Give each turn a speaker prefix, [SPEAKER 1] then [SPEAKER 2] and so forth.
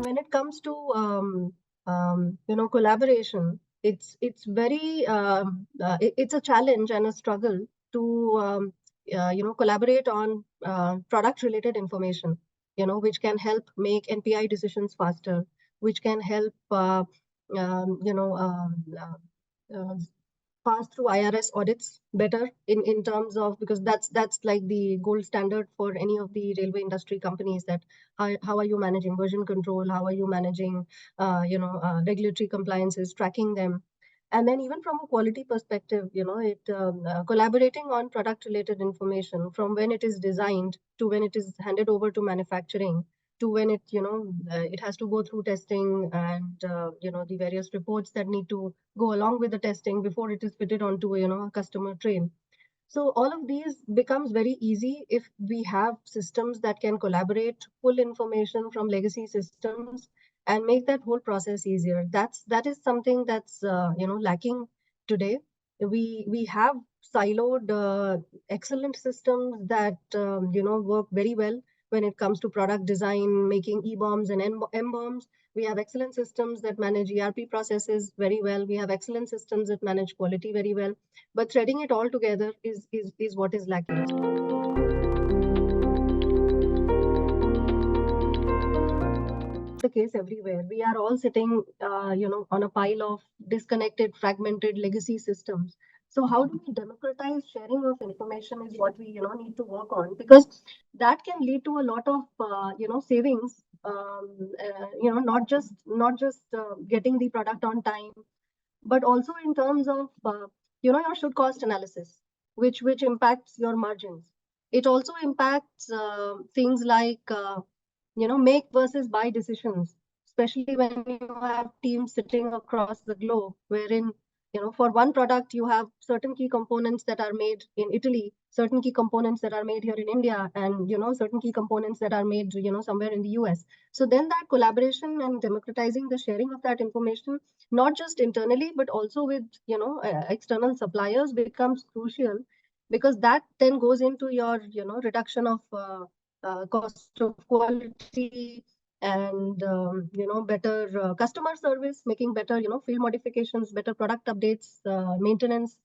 [SPEAKER 1] When it comes to collaboration, it's very it's a challenge and a struggle to collaborate on product related information, which can help make NPI decisions faster, which can help um, you know um, uh, pass through IRS audits better in terms of, because that's like the gold standard for any of the railway industry companies, that how are you managing version control, how are you managing regulatory compliances, tracking them. And then even from a quality perspective, it collaborating on product related information from when it is designed to when it is handed over to manufacturing to when it has to go through testing and the various reports that need to go along with the testing before it is fitted onto a customer train. So all of these becomes very easy if we have systems that can collaborate, pull information from legacy systems, and make that whole process easier. That is something that's lacking today. We have siloed excellent systems that work very well when it comes to product design, making E-bombs and M-bombs. We have excellent systems that manage ERP processes very well. We have excellent systems that manage quality very well, but threading it all together is what is lacking. The case everywhere. We are all sitting, on a pile of disconnected, fragmented legacy systems. So how do we democratize sharing of information is what we, need to work on, because that can lead to a lot of, savings. Not just getting the product on time, but also in terms of your should cost analysis, which impacts your margins. It also impacts things like make versus buy decisions, especially when you have teams sitting across the globe, wherein for one product you have certain key components that are made in Italy, certain key components that are made here in India, and certain key components that are made somewhere in the US. So then that collaboration and democratizing the sharing of that information, not just internally but also with external suppliers, becomes crucial, because that then goes into your reduction of cost of quality, and better customer service, making better field modifications, better product updates, maintenance.